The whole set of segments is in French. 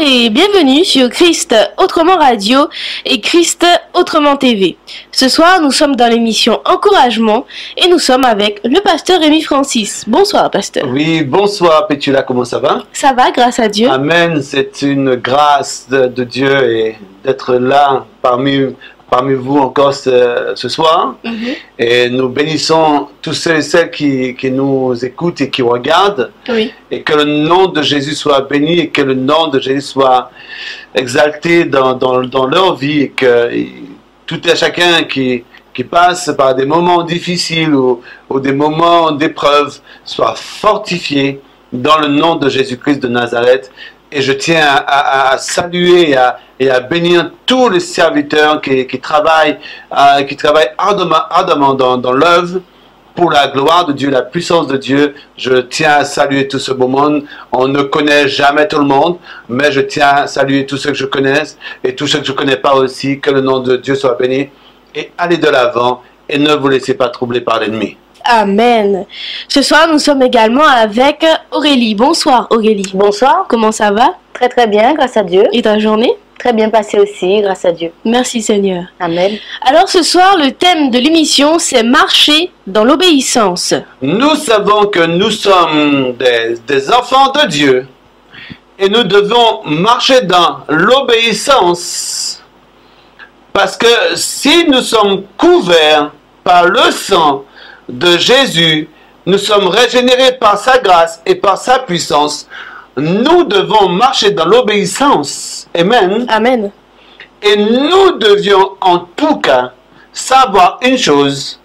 et bienvenue sur Christ Autrement Radio et Christ Autrement TV. Ce soir, nous sommes dans l'émission Encouragement et nous sommes avec le pasteur Rémi Francis. Bonsoir, pasteur. Oui, bonsoir Pétula, comment ça va? Ça va, grâce à Dieu. Amen, c'est une grâce de Dieu et d'être là parmi vous encore ce soir. Et nous bénissons tous ceux et celles qui nous écoutent et qui regardent. Oui. Et que le nom de Jésus soit béni et que le nom de Jésus soit exalté dans leur vie. Et que tout et chacun qui passe par des moments difficiles ou des moments d'épreuve soit fortifié dans le nom de Jésus-Christ de Nazareth. Et je tiens à saluer et à bénir tous les serviteurs qui travaillent ardemment dans l'œuvre pour la gloire de Dieu, la puissance de Dieu. Je tiens à saluer tout ce beau monde. On ne connaît jamais tout le monde, mais je tiens à saluer tous ceux que je connais et tous ceux que je ne connais pas aussi. Que le nom de Dieu soit béni. Et allez de l'avant et ne vous laissez pas troubler par l'ennemi. Amen. Ce soir, nous sommes également avec Aurélie. Bonsoir Aurélie. Bonsoir. Comment ça va? Très très bien, grâce à Dieu. Et ta journée? Très bien passée aussi, grâce à Dieu. Merci Seigneur. Amen. Alors ce soir, le thème de l'émission, c'est marcher dans l'obéissance. Nous savons que nous sommes des enfants de Dieu et nous devons marcher dans l'obéissance parce que si nous sommes couverts par le sang de Jésus, nous sommes régénérés par sa grâce et par sa puissance. Nous devons marcher dans l'obéissance. Amen. Amen. Et nous devions en tout cas savoir une chose,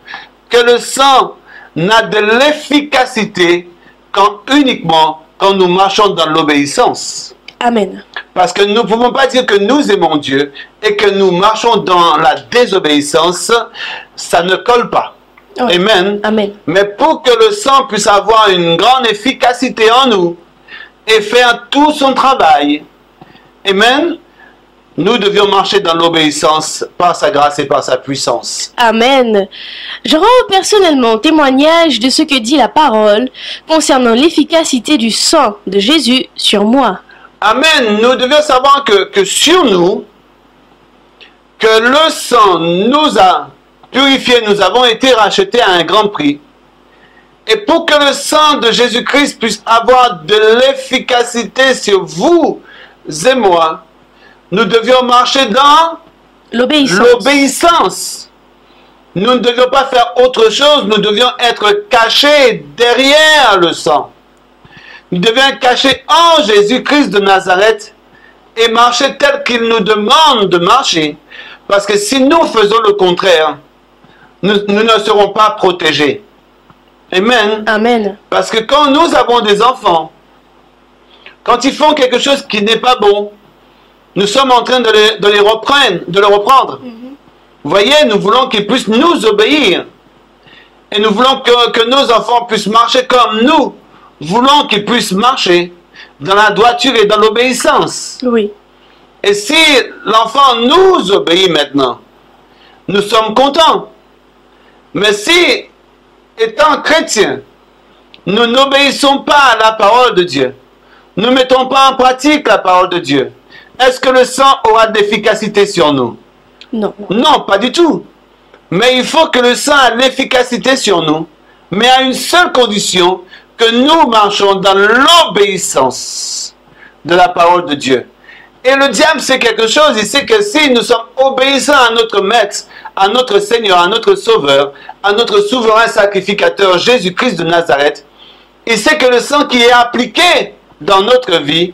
que le sang n'a de l'efficacité uniquement quand nous marchons dans l'obéissance. Amen. Parce que nous ne pouvons pas dire que nous aimons Dieu et que nous marchons dans la désobéissance, ça ne colle pas. Oui. Amen. Amen. Mais pour que le sang puisse avoir une grande efficacité en nous et faire tout son travail, amen, nous devions marcher dans l'obéissance par sa grâce et par sa puissance. Amen. Je rends personnellement témoignage de ce que dit la parole concernant l'efficacité du sang de Jésus sur moi. Amen. Nous devions savoir que sur nous, que le sang nous a purifiés, nous avons été rachetés à un grand prix. Et pour que le sang de Jésus-Christ puisse avoir de l'efficacité sur vous et moi, nous devions marcher dans l'obéissance. Nous ne devions pas faire autre chose, nous devions être cachés derrière le sang. Nous devions être cachés en Jésus-Christ de Nazareth et marcher tel qu'il nous demande de marcher. Parce que si nous faisons le contraire, nous ne serons pas protégés. Amen. Amen. Parce que quand nous avons des enfants, quand ils font quelque chose qui n'est pas bon, nous sommes en train de les reprendre. Vous voyez, nous voulons qu'ils puissent nous obéir. Et nous voulons que nos enfants puissent marcher comme nous voulons qu'ils puissent marcher dans la droiture et dans l'obéissance. Oui. Et si l'enfant nous obéit maintenant, nous sommes contents. Mais si, étant chrétiens, nous n'obéissons pas à la parole de Dieu, nous ne mettons pas en pratique la parole de Dieu, est-ce que le sang aura de l'efficacité sur nous? Non. Non, pas du tout. Mais il faut que le sang ait de l'efficacité sur nous, mais à une seule condition, que nous marchons dans l'obéissance de la parole de Dieu. Et le diable sait quelque chose, il sait que si nous sommes obéissants à notre Maître, à notre Seigneur, à notre Sauveur, à notre souverain sacrificateur Jésus-Christ de Nazareth, il sait que le sang qui est appliqué dans notre vie,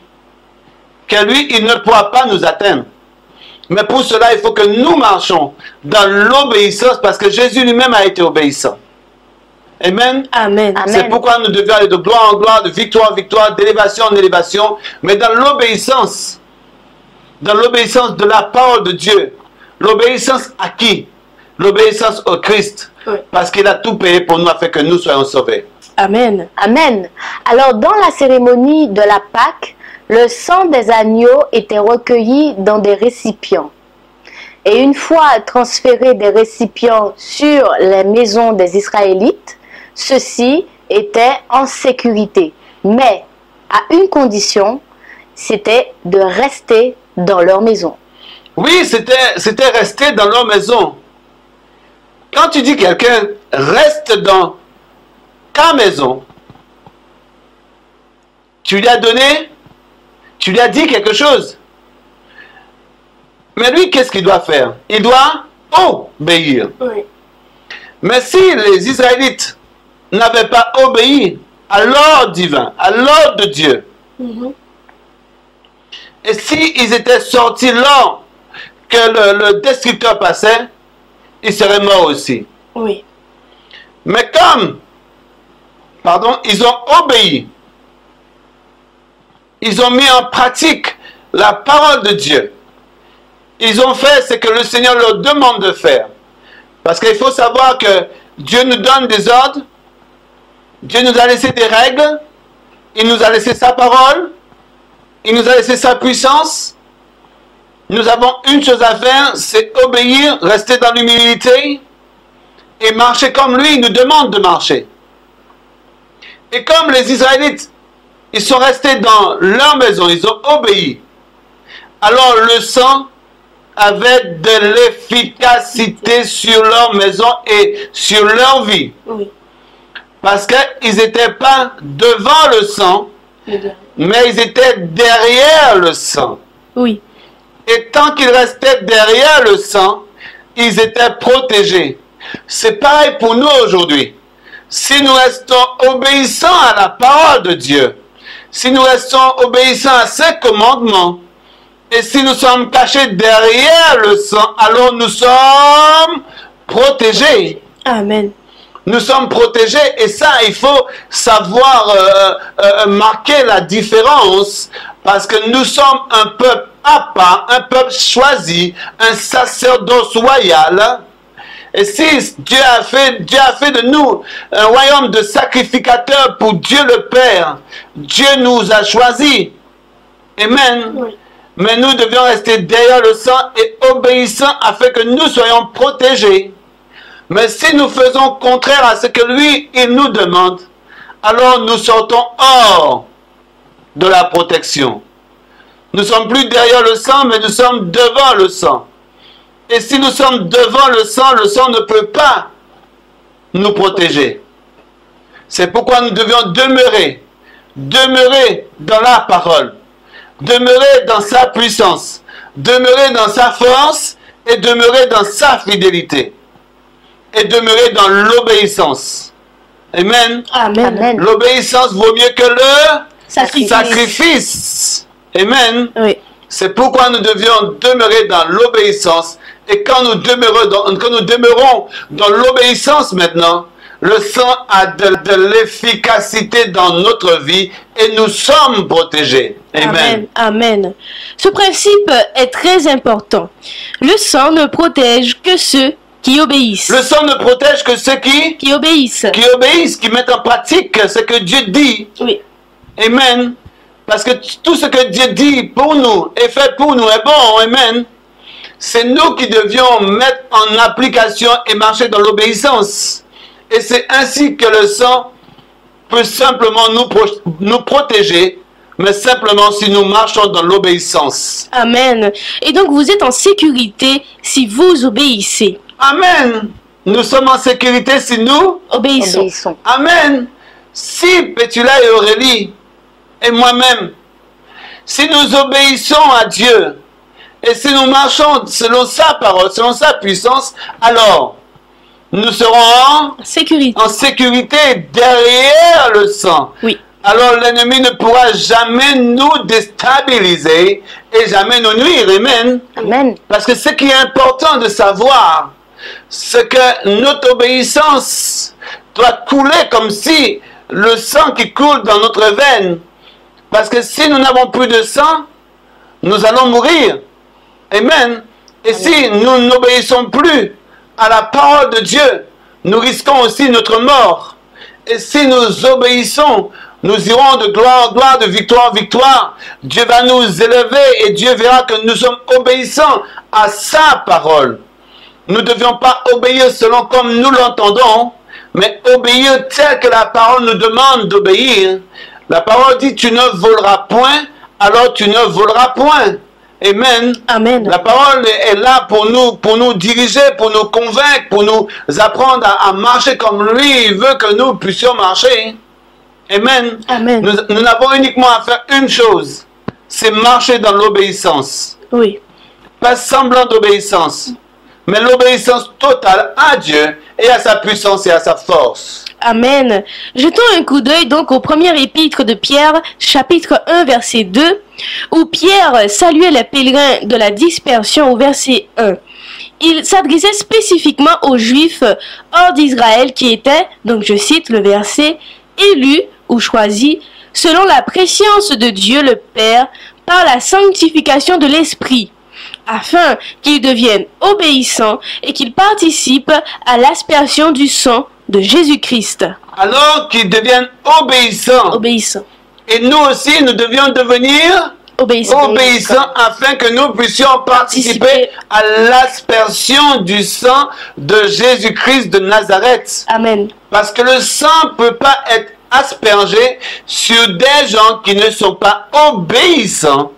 que lui, il ne pourra pas nous atteindre. Mais pour cela, il faut que nous marchions dans l'obéissance parce que Jésus lui-même a été obéissant. Amen. Amen. C'est pourquoi nous devons aller de gloire en gloire, de victoire en victoire, d'élévation en élévation, mais dans l'obéissance de la parole de Dieu. L'obéissance à qui? L'obéissance au Christ. Oui. Parce qu'il a tout payé pour nous afin que nous soyons sauvés. Amen. Amen. Alors, dans la cérémonie de la Pâque, le sang des agneaux était recueilli dans des récipients. Et une fois transféré des récipients sur les maisons des Israélites, ceux-ci étaient en sécurité. Mais à une condition, c'était de rester dans leur maison. Oui, c'était rester dans leur maison. Quand tu dis quelqu'un reste dans ta maison, tu lui as donné, tu lui as dit quelque chose. Mais lui, qu'est-ce qu'il doit faire? Il doit obéir. Oui. Mais si les Israélites n'avaient pas obéi à l'ordre divin, à l'ordre de Dieu, et s'ils étaient sortis là que le destructeur passait, ils seraient morts aussi. Oui. Mais comme, ils ont obéi, ils ont mis en pratique la parole de Dieu, ils ont fait ce que le Seigneur leur demande de faire. Parce qu'il faut savoir que Dieu nous donne des ordres, Dieu nous a laissé des règles, il nous a laissé sa parole, il nous a laissé sa puissance. Nous avons une chose à faire, c'est obéir, rester dans l'humilité et marcher comme lui, il nous demande de marcher. Et comme les Israélites, ils sont restés dans leur maison, ils ont obéi, alors le sang avait de l'efficacité sur leur maison et sur leur vie. Oui. Parce qu'ils n'étaient pas devant le sang, mais ils étaient derrière le sang. Oui. Et tant qu'ils restaient derrière le sang, ils étaient protégés. C'est pareil pour nous aujourd'hui. Si nous restons obéissants à la parole de Dieu, si nous restons obéissants à ses commandements, et si nous sommes cachés derrière le sang, alors nous sommes protégés. Amen. Nous sommes protégés et ça, il faut savoir marquer la différence parce que nous sommes un peuple à part, un peuple choisi, un sacerdoce royal. Et si Dieu a fait de nous un royaume de sacrificateurs pour Dieu le Père, Dieu nous a choisis. Amen. Oui. Mais nous devions rester derrière le sang et obéissants afin que nous soyons protégés. Mais si nous faisons contraire à ce que lui, il nous demande, alors nous sortons hors de la protection. Nous ne sommes plus derrière le sang, mais nous sommes devant le sang. Et si nous sommes devant le sang ne peut pas nous protéger. C'est pourquoi nous devions demeurer dans la parole, demeurer dans sa puissance, demeurer dans sa force et demeurer dans sa fidélité. Et demeurer dans l'obéissance. Amen. Amen. L'obéissance vaut mieux que le Sacrifice. sacrifice. Amen. Oui. C'est pourquoi nous devions demeurer dans l'obéissance. Et quand nous demeurons dans l'obéissance maintenant, le sang a de l'efficacité dans notre vie et nous sommes protégés. Amen. Amen. Ce principe est très important. Le sang ne protège que ceux qui obéissent. Le sang ne protège que ceux qui obéissent. Qui mettent en pratique ce que Dieu dit. Oui. Amen. Parce que tout ce que Dieu dit pour nous est fait pour nous est bon. Amen. C'est nous qui devions mettre en application et marcher dans l'obéissance. Et c'est ainsi que le sang peut simplement nous protéger, mais simplement si nous marchons dans l'obéissance. Amen. Et donc vous êtes en sécurité si vous obéissez. Amen. Nous sommes en sécurité si nous Obéissons. Amen. Si Pétula et Aurélie et moi-même, si nous obéissons à Dieu et si nous marchons selon sa parole, selon sa puissance, alors nous serons En sécurité. en sécurité derrière le sang. Oui. Alors l'ennemi ne pourra jamais nous déstabiliser et jamais nous nuire. Amen. Amen. Parce que ce qui est important de savoir, c'est que notre obéissance doit couler comme si le sang qui coule dans notre veine. Parce que si nous n'avons plus de sang, nous allons mourir. Amen. Et si nous n'obéissons plus à la parole de Dieu, nous risquons aussi notre mort. Et si nous obéissons, nous irons de gloire en gloire, de victoire en victoire. Dieu va nous élever et Dieu verra que nous sommes obéissants à sa parole. Nous ne devions pas obéir selon comme nous l'entendons, mais obéir tel que la parole nous demande d'obéir. La parole dit, tu ne voleras point, alors tu ne voleras point. Amen. Amen. La parole est là pour nous diriger, pour nous convaincre, pour nous apprendre à marcher comme lui. Il veut que nous puissions marcher. Amen. Amen. Nous avons uniquement à faire une chose, c'est marcher dans l'obéissance. Oui. Pas semblant d'obéissance, mais l'obéissance totale à Dieu et à sa puissance et à sa force. Amen. Jetons un coup d'œil donc au premier épître de Pierre, chapitre 1, verset 2, où Pierre saluait les pèlerins de la dispersion au verset 1. Il s'adressait spécifiquement aux Juifs hors d'Israël qui étaient, donc je cite le verset, élus ou choisis selon la préscience de Dieu le Père par la sanctification de l'Esprit, afin qu'ils deviennent obéissants et qu'ils participent à l'aspersion du sang de Jésus-Christ. Alors qu'ils deviennent obéissants. Obéissants. Et nous aussi, nous devions devenir Obéissants. obéissants afin que nous puissions participer à l'aspersion du sang de Jésus-Christ de Nazareth. Amen. Parce que le sang ne peut pas être aspergé sur des gens qui ne sont pas obéissants.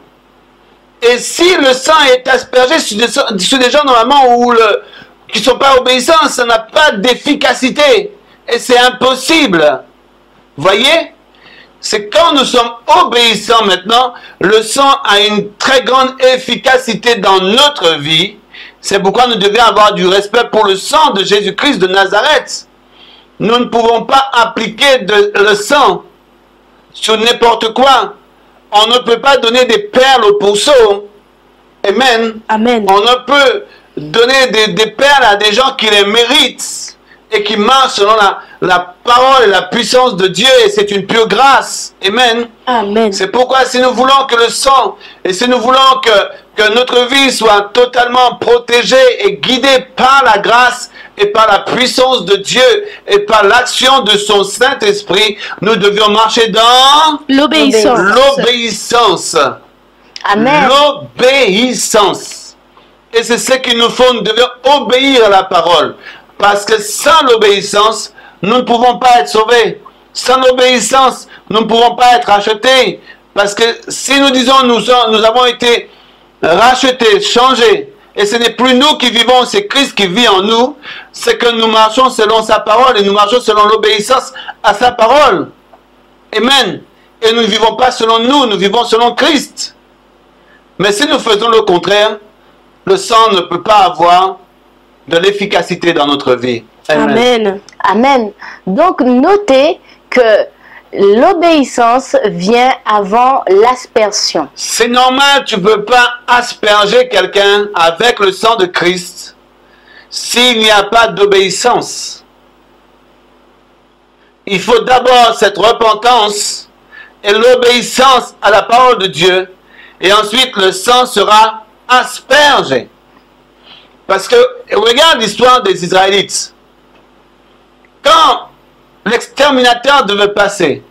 Et si le sang est aspergé sur des gens normalement qui ne sont pas obéissants, ça n'a pas d'efficacité. Et c'est impossible. Voyez? C'est quand nous sommes obéissants maintenant, le sang a une très grande efficacité dans notre vie. C'est pourquoi nous devions avoir du respect pour le sang de Jésus-Christ de Nazareth. Nous ne pouvons pas appliquer le sang sur n'importe quoi. On ne peut pas donner des perles au pourceau. Amen. Amen. On ne peut donner des perles à des gens qui les méritent et qui marchent selon la parole et la puissance de Dieu, et c'est une pure grâce. Amen. Amen. C'est pourquoi si nous voulons que le sang et si nous voulons que notre vie soit totalement protégée et guidée par la grâce et par la puissance de Dieu et par l'action de son Saint-Esprit, nous devions marcher dans L'obéissance. l'obéissance. Amen. L'obéissance. Et c'est ce qu'il nous faut, nous devons obéir à la parole. Parce que sans l'obéissance, nous ne pouvons pas être sauvés. Sans l'obéissance, nous ne pouvons pas être rachetés. Parce que si nous disons nous avons été rachetés, changés, et ce n'est plus nous qui vivons, c'est Christ qui vit en nous, c'est que nous marchons selon sa parole et nous marchons selon l'obéissance à sa parole. Amen. Et nous ne vivons pas selon nous vivons selon Christ. Mais si nous faisons le contraire, le sang ne peut pas avoir de l'efficacité dans notre vie. Amen. Amen. Amen. Donc, notez que l'obéissance vient avant l'aspersion. C'est normal, tu ne peux pas asperger quelqu'un avec le sang de Christ s'il n'y a pas d'obéissance. Il faut d'abord cette repentance et l'obéissance à la parole de Dieu, et ensuite le sang sera aspergé. Parce que, regarde l'histoire des Israélites. Quand l'exterminateur devait passer,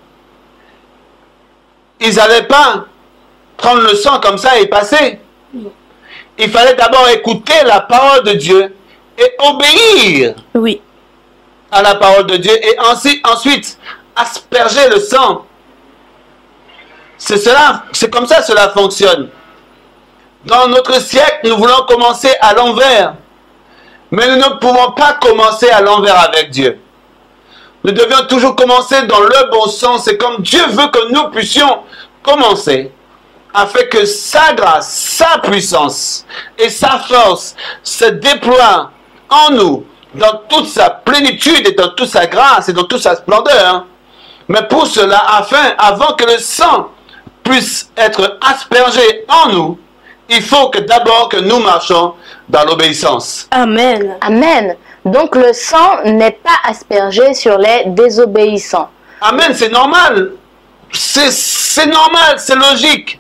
ils n'allaient pas prendre le sang comme ça et passer. Il fallait d'abord écouter la parole de Dieu et obéir Oui. à la parole de Dieu et ensuite asperger le sang. C'est comme ça que cela fonctionne. Dans notre siècle, nous voulons commencer à l'envers. Mais nous ne pouvons pas commencer à l'envers avec Dieu. Nous devions toujours commencer dans le bon sens. C'est comme Dieu veut que nous puissions commencer, afin que sa grâce, sa puissance et sa force se déploient en nous, dans toute sa plénitude et dans toute sa grâce et dans toute sa splendeur. Mais pour cela, avant que le sang puisse être aspergé en nous, il faut que d'abord que nous marchions dans l'obéissance. Amen. Amen. Donc, le sang n'est pas aspergé sur les désobéissants. Amen, c'est normal. C'est normal, c'est logique.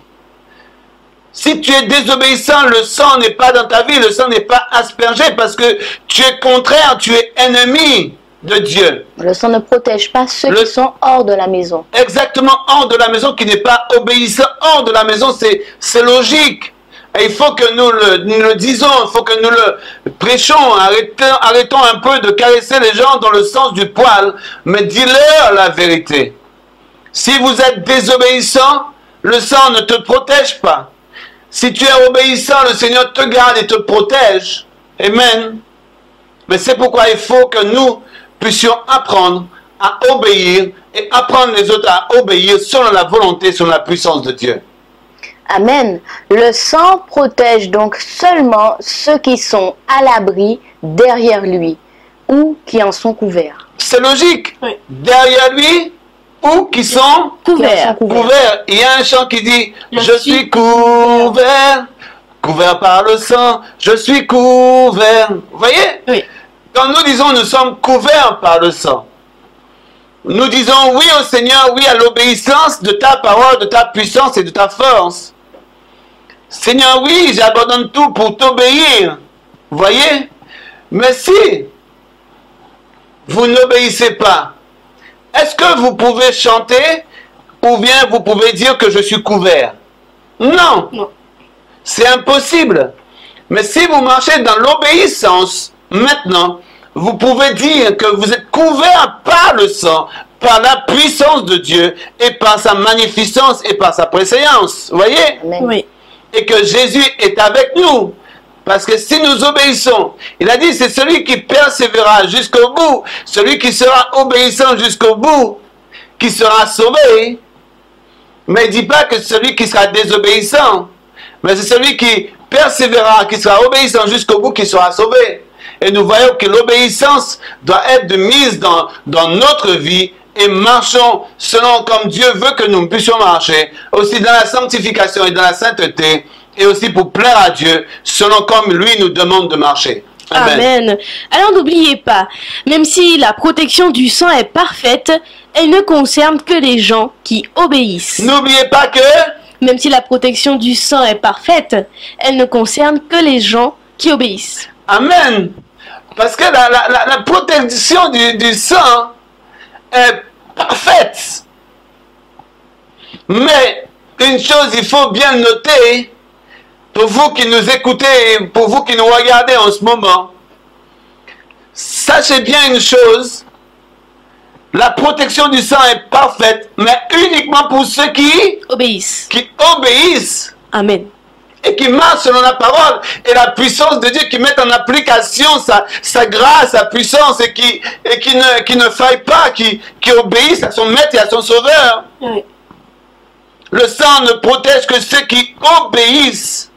Si tu es désobéissant, le sang n'est pas dans ta vie, le sang n'est pas aspergé parce que tu es contraire, tu es ennemi de Dieu. Le sang ne protège pas ceux qui sont hors de la maison. Exactement, hors de la maison, qui n'est pas obéissant, hors de la maison, c'est logique. Et il faut que nous le disons, il faut que nous le prêchons. Arrêtons un peu de caresser les gens dans le sens du poil, mais dis-leur la vérité. Si vous êtes désobéissant, le sang ne te protège pas. Si tu es obéissant, le Seigneur te garde et te protège. Amen. Mais c'est pourquoi il faut que nous puissions apprendre à obéir et apprendre les autres à obéir selon la volonté, selon la puissance de Dieu. Amen. Le sang protège donc seulement ceux qui sont à l'abri derrière lui ou qui en sont couverts. C'est logique. Oui. Derrière lui, ou qui sont Couvert. couverts. Il y a un chant qui dit « Je suis couvert, couvert par le sang, je suis couvert. » Vous voyez? Oui. Quand nous disons nous sommes couverts par le sang, nous disons oui au Seigneur, oui à l'obéissance de ta parole, de ta puissance et de ta force. Seigneur, oui, j'abandonne tout pour t'obéir. Vous voyez? Mais si vous n'obéissez pas, est-ce que vous pouvez chanter ou bien vous pouvez dire que je suis couvert? Non. Non. C'est impossible. Mais si vous marchez dans l'obéissance, maintenant, vous pouvez dire que vous êtes couvert par le sang, par la puissance de Dieu et par sa magnificence et par sa préséance. Vous voyez? Amen. Oui. Et que Jésus est avec nous. Parce que si nous obéissons, il a dit c'est celui qui persévérera jusqu'au bout, celui qui sera obéissant jusqu'au bout, qui sera sauvé. Mais il ne dit pas que celui qui sera désobéissant, mais c'est celui qui persévérera, qui sera obéissant jusqu'au bout, qui sera sauvé. Et nous voyons que l'obéissance doit être mise dans notre vie et marchons selon comme Dieu veut que nous puissions marcher, aussi dans la sanctification et dans la sainteté, et aussi pour plaire à Dieu, selon comme lui nous demande de marcher. Amen. Amen. Alors n'oubliez pas, même si la protection du sang est parfaite, elle ne concerne que les gens qui obéissent. N'oubliez pas que Même si la protection du sang est parfaite, elle ne concerne que les gens qui obéissent. Amen. Parce que la protection du sang est parfaite. Mais une chose, il faut bien noter, pour vous qui nous écoutez et pour vous qui nous regardez en ce moment, sachez bien une chose, la protection du sang est parfaite, mais uniquement pour ceux qui Obéissent. obéissent Amen. et qui marchent selon la parole et la puissance de Dieu, qui mettent en application sa grâce, sa puissance et qui ne faillent pas, qui obéissent à son maître et à son sauveur. Oui. Le sang ne protège que ceux qui obéissent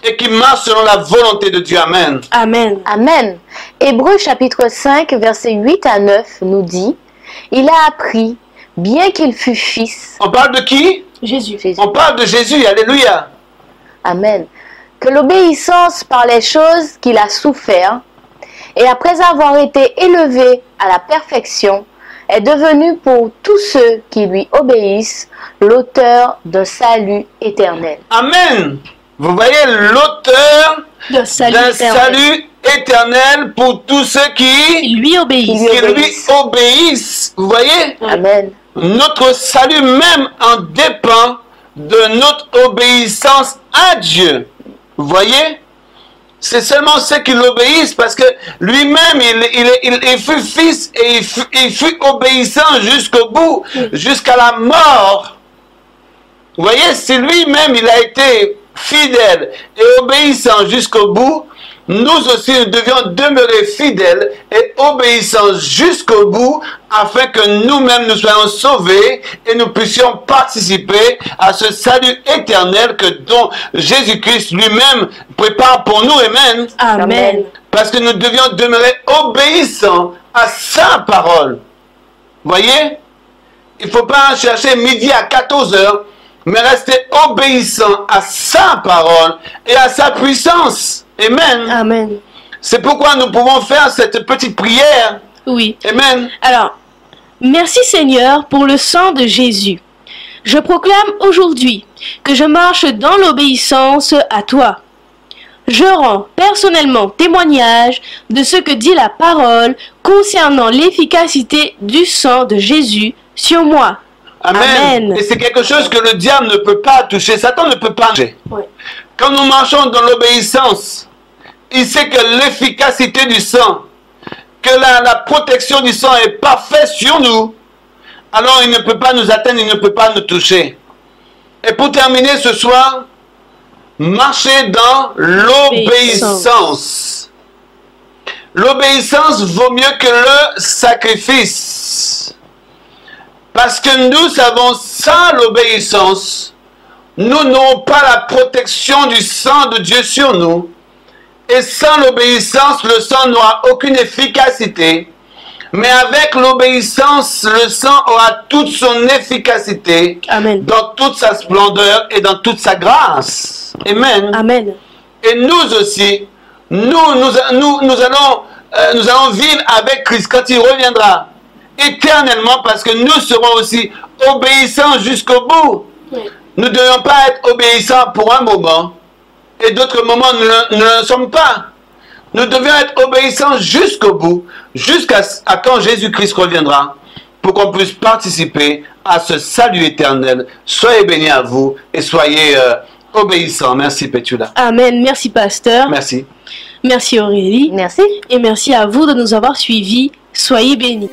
et qui marchent selon la volonté de Dieu. Amen. Amen. Amen. Hébreux chapitre 5, versets 8 à 9 nous dit « Il a appris, bien qu'il fût fils, On parle de qui? Jésus. Jésus, On parle de Jésus. Alléluia. Amen, que l'obéissance par les choses qu'il a souffert, et après avoir été élevé à la perfection, est devenu pour tous ceux qui lui obéissent l'auteur d'un salut éternel. » Amen. Vous voyez l'auteur Le salut d'un éternel. salut éternel pour tous ceux qui Lui obéissent. lui obéissent. Vous voyez? Amen. Notre salut même en dépend de notre obéissance à Dieu. Vous voyez? C'est seulement ceux qui l'obéissent parce que lui-même, il fut fils et il fut obéissant jusqu'au bout, jusqu'à la mort. Vous voyez, si lui-même, il a été fidèle et obéissant jusqu'au bout, nous aussi, nous devions demeurer fidèles et obéissants jusqu'au bout afin que nous-mêmes nous soyons sauvés et nous puissions participer à ce salut éternel dont Jésus-Christ lui-même prépare pour nous. Amen. Amen. Parce que nous devions demeurer obéissants à sa parole. Voyez? Il ne faut pas chercher midi à 14h, mais rester obéissant à sa parole et à sa puissance. Amen. Amen. C'est pourquoi nous pouvons faire cette petite prière. Oui. Amen. Alors, merci Seigneur pour le sang de Jésus. Je proclame aujourd'hui que je marche dans l'obéissance à toi. Je rends personnellement témoignage de ce que dit la parole concernant l'efficacité du sang de Jésus sur moi. Amen. Amen. Et c'est quelque chose que le diable ne peut pas toucher. Satan ne peut pas toucher. Oui. Quand nous marchons dans l'obéissance, il sait que l'efficacité du sang, que la protection du sang est parfaite sur nous, alors il ne peut pas nous atteindre, il ne peut pas nous toucher. Et pour terminer ce soir, marcher dans l'obéissance. L'obéissance vaut mieux que le sacrifice. Parce que nous savons, sans l'obéissance, nous n'aurons pas la protection du sang de Dieu sur nous. Et sans l'obéissance, le sang n'aura aucune efficacité. Mais avec l'obéissance, le sang aura toute son efficacité. Amen. Dans toute sa splendeur et dans toute sa grâce. Amen. Amen. Et nous aussi, nous allons vivre avec Christ quand il reviendra éternellement, parce que nous serons aussi obéissants jusqu'au bout. Oui. Nous ne devons pas être obéissants pour un moment et d'autres moments nous ne le sommes pas. Nous devons être obéissants jusqu'au bout, jusqu'à quand Jésus-Christ reviendra, pour qu'on puisse participer à ce salut éternel. Soyez bénis à vous et soyez obéissants. Merci Pétula. Amen. Merci pasteur. Merci. Merci Aurélie. Merci. Et merci à vous de nous avoir suivis. Soyez bénis.